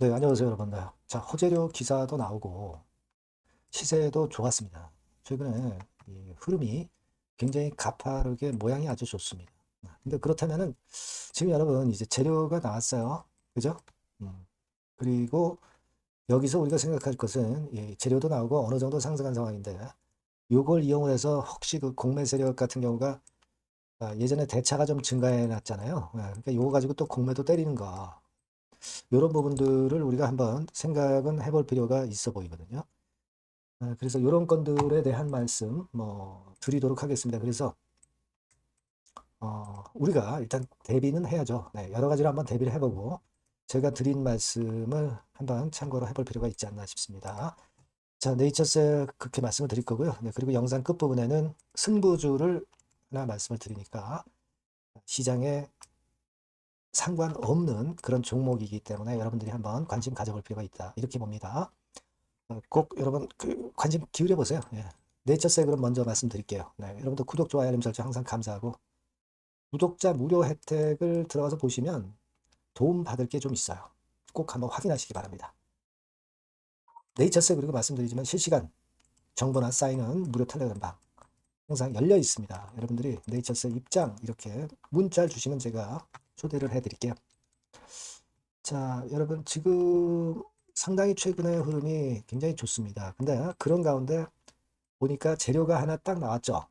네, 안녕하세요, 여러분들. 자, 호재료 기사도 나오고 시세도 좋았습니다. 최근에 이 흐름이 굉장히 가파르게 모양이 아주 좋습니다. 근데 그렇다면은 지금 여러분 이제 재료가 나왔어요. 그죠? 음, 그리고 여기서 우리가 생각할 것은 이 재료도 나오고 어느 정도 상승한 상황인데 요걸 이용을 해서 혹시 그 공매 세력 같은 경우가 예전에 대차가 좀 증가해 놨잖아요. 그러니까 요거 가지고 또 공매도 때리는 거. 이런 부분들을 우리가 한번 생각은 해볼 필요가 있어 보이거든요. 그래서 이런 건들에 대한 말씀 뭐 드리도록 하겠습니다. 그래서 우리가 일단 대비는 해야죠. 네, 여러 가지로 한번 대비를 해보고 제가 드린 말씀을 한번 참고로 해볼 필요가 있지 않나 싶습니다. 자, 네이처셀 그렇게 말씀을 드릴 거고요. 네, 그리고 영상 끝부분에는 승부주를 하나 말씀을 드리니까 시장에 상관없는 그런 종목이기 때문에 여러분들이 한번 관심 가져볼 필요가 있다. 이렇게 봅니다. 꼭 여러분 관심 기울여 보세요. 예. 네이처스에 그럼 먼저 말씀드릴게요. 네, 여러분들 구독, 좋아요, 알림 설정 항상 감사하고 구독자 무료 혜택을 들어가서 보시면 도움 받을 게 좀 있어요. 꼭 한번 확인하시기 바랍니다. 네이처스에 그리고 말씀드리지만 실시간 정보나 사인은 무료 텔레그램방 항상 열려 있습니다. 여러분들이 네이처스 입장 이렇게 문자를 주시면 제가 초대를 해드릴게요. 자, 여러분 지금 상당히 최근의 흐름이 굉장히 좋습니다. 근데 그런 가운데 보니까 재료가 하나 딱 나왔죠.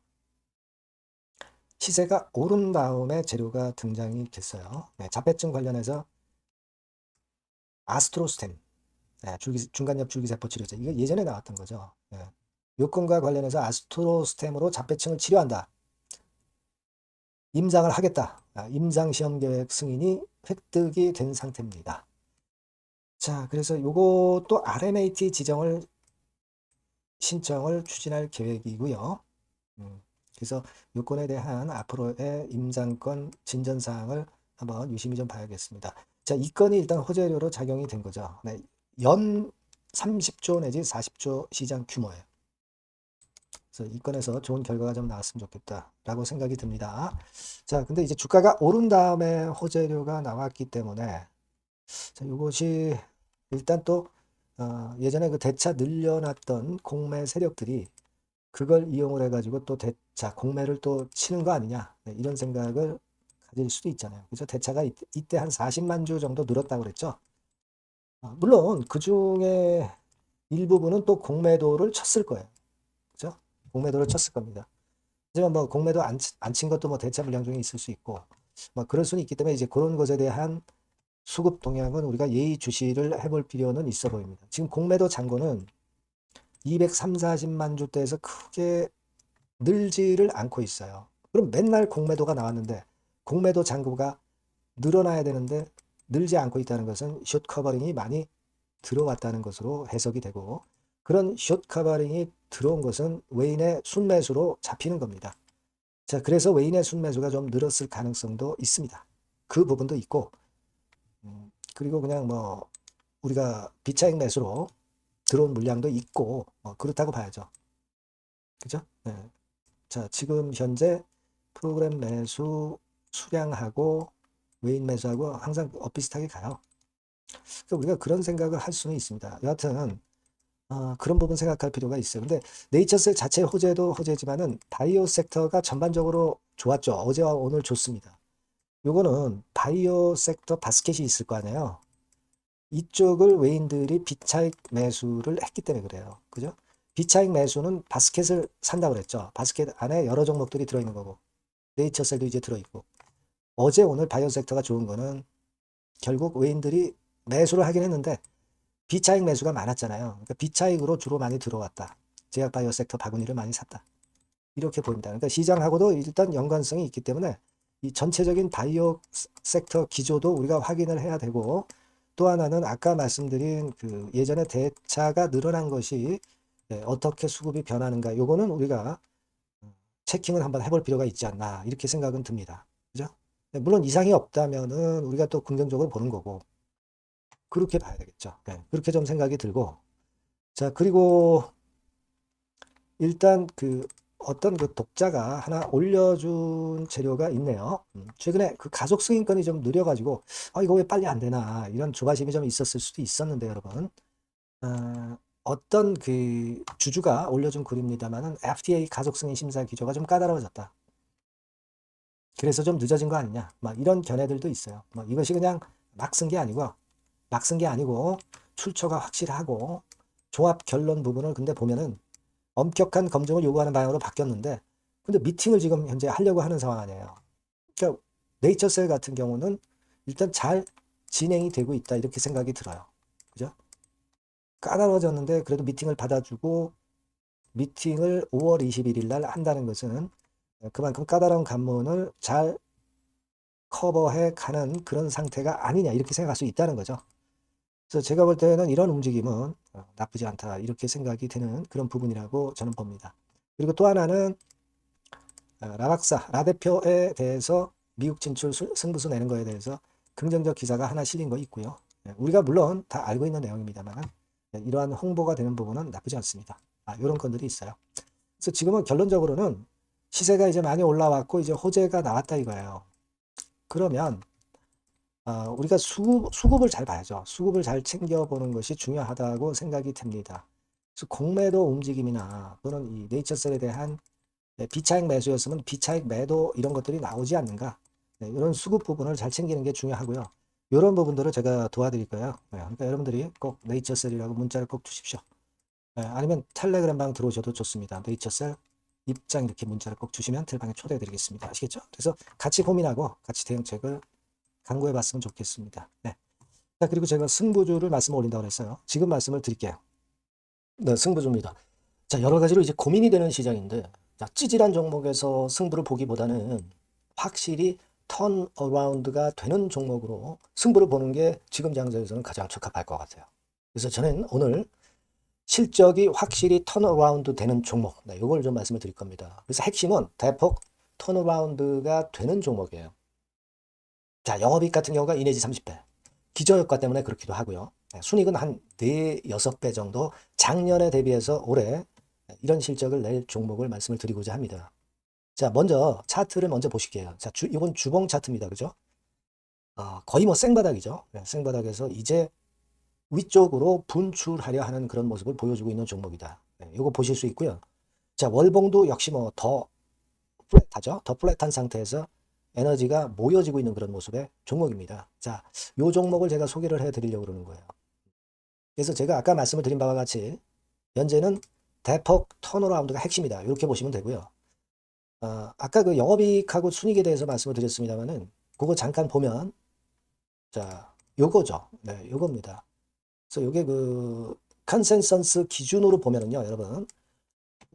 시세가 오른 다음에 재료가 등장이 됐어요. 네, 자폐증 관련해서 아스트로스템, 네, 중간엽 줄기세포 치료제. 이거 예전에 나왔던 거죠. 네. 요건과 관련해서 아스트로스템으로 자폐증을 치료한다. 임상을 하겠다. 임상 시험 계획 승인이 획득이 된 상태입니다. 자, 그래서 요것도 RMAT 지정을 신청을 추진할 계획이고요. 그래서 요건에 대한 앞으로의 임상권 진전사항을 한번 유심히 좀 봐야겠습니다. 자, 이 건이 일단 호재료로 작용이 된 거죠. 네, 연 30조 내지 40조 시장 규모예요. 그래서 이 건에서 좋은 결과가 좀 나왔으면 좋겠다라고 생각이 듭니다. 자, 근데 이제 주가가 오른 다음에 호재료가 나왔기 때문에 자, 이것이 일단 또 예전에 그 대차 늘려놨던 공매 세력들이 그걸 이용을 해가지고 또 대차, 공매를 또 치는 거 아니냐. 네, 이런 생각을 가질 수도 있잖아요. 그래서 대차가 이때 한 40만 주 정도 늘었다고 그랬죠. 물론 그 중에 일부분은 또 공매도를 쳤을 거예요. 그죠? 공매도를 쳤을 겁니다. 하지만 뭐 공매도 안 친 것도 뭐 대차 물량 중에 있을 수 있고, 뭐 그럴 수는 있기 때문에 이제 그런 것에 대한 수급 동향은 우리가 예의주시를 해볼 필요는 있어 보입니다. 지금 공매도 잔고는 230, 40만 주대에서 크게 늘지를 않고 있어요. 그럼 맨날 공매도가 나왔는데 공매도 잔고가 늘어나야 되는데 늘지 않고 있다는 것은 숏 커버링이 많이 들어왔다는 것으로 해석이 되고 그런 숏 커버링이 들어온 것은 외인의 순매수로 잡히는 겁니다. 자, 그래서 외인의 순매수가 좀 늘었을 가능성도 있습니다. 그 부분도 있고 그리고 그냥 뭐 우리가 비차익 매수로 들어온 물량도 있고 그렇다고 봐야죠. 그죠? 네. 자, 지금 현재 프로그램 매수 수량하고 외인 매수하고 항상 비슷하게 가요. 그러니까 우리가 그런 생각을 할 수는 있습니다. 여하튼 그런 부분 생각할 필요가 있어요. 근데 네이처셀 자체 호재도 호재지만은 바이오 섹터가 전반적으로 좋았죠. 어제와 오늘 좋습니다. 요거는 바이오 섹터 바스켓이 있을 거 아니에요. 이쪽을 외인들이 비차익 매수를 했기 때문에 그래요. 그죠? 비차익 매수는 바스켓을 산다고 그랬죠. 바스켓 안에 여러 종목들이 들어있는 거고 네이처셀도 이제 들어있고 어제 오늘 바이오 섹터가 좋은 거는 결국 외인들이 매수를 하긴 했는데 비차익 매수가 많았잖아요. 그러니까 비차익으로 주로 많이 들어왔다. 제약 바이오 섹터 바구니를 많이 샀다. 이렇게 보입니다. 그러니까 시장하고도 일단 연관성이 있기 때문에 이 전체적인 바이오 섹터 기조도 우리가 확인을 해야 되고 또 하나는 아까 말씀드린 그 예전에 대차가 늘어난 것이 어떻게 수급이 변하는가 요거는 우리가 체킹을 한번 해볼 필요가 있지 않나 이렇게 생각은 듭니다. 그죠? 물론 이상이 없다면은 우리가 또 긍정적으로 보는 거고 그렇게 봐야 되겠죠. 네, 그렇게 좀 생각이 들고 자 그리고 일단 그 어떤 그 독자가 하나 올려준 재료가 있네요. 최근에 그 가속 승인권이 좀 느려가지고 이거 왜 빨리 안 되나 이런 조바심이 좀 있었을 수도 있었는데 여러분, 어떤 그 주주가 올려준 글입니다만은 FDA 가속 승인 심사 기조가 좀 까다로워졌다. 그래서 좀 늦어진 거 아니냐. 막 이런 견해들도 있어요. 뭐 이것이 그냥 막 쓴 게 아니고 출처가 확실하고 종합 결론 부분을 근데 보면은 엄격한 검증을 요구하는 방향으로 바뀌었는데 근데 미팅을 지금 현재 하려고 하는 상황 아니에요. 그러니까 네이처셀 같은 경우는 일단 잘 진행이 되고 있다 이렇게 생각이 들어요. 그죠? 까다로워졌는데 그래도 미팅을 받아주고 미팅을 5월 21일 날 한다는 것은 그만큼 까다로운 관문을 잘 커버해 가는 그런 상태가 아니냐 이렇게 생각할 수 있다는 거죠. 그래서 제가 볼 때는 이런 움직임은 나쁘지 않다 이렇게 생각이 되는 그런 부분이라고 저는 봅니다. 그리고 또 하나는 라 대표에 대해서 미국 진출 승부수 내는 거에 대해서 긍정적 기사가 하나 실린 거 있고요. 우리가 물론 다 알고 있는 내용입니다만 이러한 홍보가 되는 부분은 나쁘지 않습니다. 이런 건들이 있어요. 그래서 지금은 결론적으로는 시세가 이제 많이 올라왔고 이제 호재가 나왔다 이거예요. 그러면 우리가 수급을 잘 봐야죠. 수급을 잘 챙겨보는 것이 중요하다고 생각이 됩니다. 그래서 공매도 움직임이나 또는 이 네이처셀에 대한 비차익 매수였으면 비차익 매도 이런 것들이 나오지 않는가. 이런 수급 부분을 잘 챙기는 게 중요하고요. 이런 부분들을 제가 도와드릴 거예요. 그러니까 여러분들이 꼭 네이처셀이라고 문자를 꼭 주십시오. 아니면 텔레그램 방 들어오셔도 좋습니다. 네이처셀 입장 이렇게 문자를 꼭 주시면 텔방에 초대해드리겠습니다. 아시겠죠? 그래서 같이 고민하고 같이 대응책을 강구해 봤으면 좋겠습니다. 네. 자, 그리고 제가 승부주를 말씀 올린다고 했어요. 지금 말씀을 드릴게요. 네, 승부주입니다. 자, 여러 가지로 이제 고민이 되는 시장인데, 자, 찌질한 종목에서 승부를 보기보다는 확실히 턴어라운드가 되는 종목으로 승부를 보는 게 지금 장세에서는 가장 적합할 것 같아요. 그래서 저는 오늘 실적이 확실히 턴어라운드 되는 종목, 네, 이걸 좀 말씀을 드릴 겁니다. 그래서 핵심은 대폭 턴어라운드가 되는 종목이에요. 자, 영업이익 같은 경우가 2 내지 30배. 기저효과 때문에 그렇기도 하고요. 순이익은 한 4, 6배 정도 작년에 대비해서 올해 이런 실적을 낼 종목을 말씀을 드리고자 합니다. 자, 먼저 차트를 먼저 보실게요. 자, 이건 주봉 차트입니다. 그죠? 거의 뭐 생바닥이죠. 생바닥에서 이제 위쪽으로 분출하려 하는 그런 모습을 보여주고 있는 종목이다. 이거 보실 수 있고요. 자, 월봉도 역시 뭐 더 플랫하죠. 더 플랫한 상태에서 에너지가 모여지고 있는 그런 모습의 종목입니다. 자, 요 종목을 제가 소개를 해드리려고 그러는 거예요. 그래서 제가 아까 말씀을 드린 바와 같이 현재는 대폭 턴어라운드가 핵심이다. 이렇게 보시면 되고요. 아까 그 영업이익하고 순이익에 대해서 말씀을 드렸습니다만은 그거 잠깐 보면 자, 요거죠. 네, 요겁니다. 그래서 요게 그 컨센서스 기준으로 보면은요, 여러분.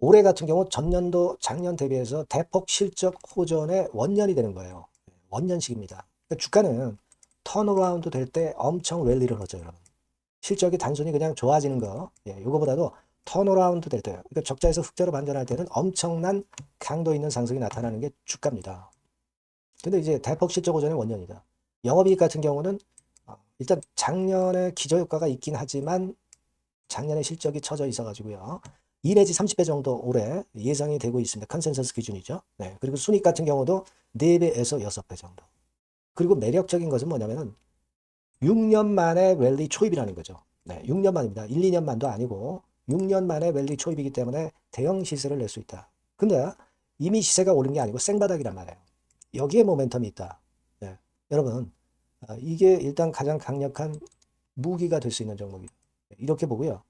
올해 같은 경우 전년도 작년 대비해서 대폭 실적 호전의 원년이 되는 거예요. 원년식입니다. 그러니까 주가는 턴어라운드 될 때 엄청 랠리를 하죠, 여러분. 실적이 단순히 그냥 좋아지는 거, 이거보다도 턴어라운드 될 때, 그러니까 적자에서 흑자로 반전할 때는 엄청난 강도 있는 상승이 나타나는 게 주가입니다. 근데 이제 대폭 실적 호전의 원년이다. 영업이익 같은 경우는 일단 작년에 기저효과가 있긴 하지만 작년에 실적이 처져 있어가지고요. 2 내지 30배 정도 올해 예상이 되고 있습니다. 컨센서스 기준이죠. 네. 그리고 순익 같은 경우도 4배에서 6배 정도. 그리고 매력적인 것은 뭐냐면은 6년 만에 랠리 초입이라는 거죠. 네, 6년 만입니다. 1, 2년 만도 아니고 6년 만에 랠리 초입이기 때문에 대형 시세를 낼 수 있다. 근데 이미 시세가 오른 게 아니고 생바닥이란 말이에요. 여기에 모멘텀이 있다. 네. 여러분, 이게 일단 가장 강력한 무기가 될 수 있는 종목이에요. 이렇게 보고요.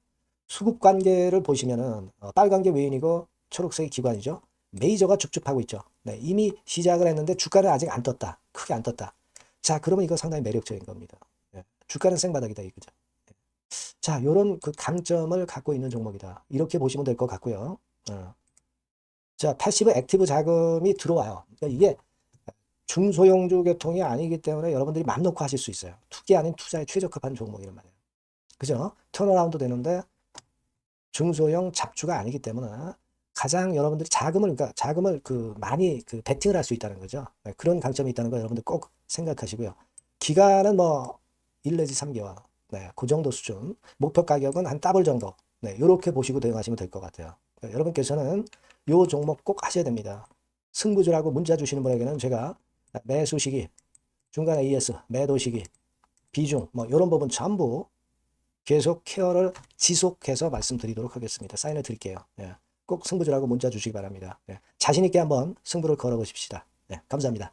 수급 관계를 보시면은 빨간 게 외인이고 초록색이 기관이죠. 메이저가 쭉쭉 하고 있죠. 네, 이미 시작을 했는데 주가는 아직 안 떴다. 크게 안 떴다. 자, 그러면 이거 상당히 매력적인 겁니다. 네, 주가는 생바닥이다 이거죠. 네. 자, 요런 그 강점을 갖고 있는 종목이다. 이렇게 보시면 될 것 같고요. 자, 패시브 액티브 자금이 들어와요. 그러니까 이게 중소형주 계통이 아니기 때문에 여러분들이 맘 놓고 하실 수 있어요. 투기 아닌 투자에 최적합한 종목이란 말이에요. 그죠? 턴어라운드 되는데 중소형 잡주가 아니기 때문에 가장 여러분들이 그러니까 자금을 많이 베팅을 할 수 있다는 거죠. 네, 그런 강점이 있다는 거 여러분들 꼭 생각하시고요. 기간은 뭐 1 내지 3개월. 네, 그 정도 수준. 목표 가격은 한 더블 정도. 네, 이렇게 보시고 대응하시면 될 것 같아요. 여러분께서는 요 종목 꼭 하셔야 됩니다. 승부주라고 문자 주시는 분에게는 제가 매수 시기, 중간에 ES, 매도 시기, 비중, 뭐 이런 부분 전부 계속 케어를 지속해서 말씀드리도록 하겠습니다. 사인을 드릴게요. 예. 꼭 승부주라고 문자 주시기 바랍니다. 예. 자신 있게 한번 승부를 걸어보십시다. 예. 감사합니다.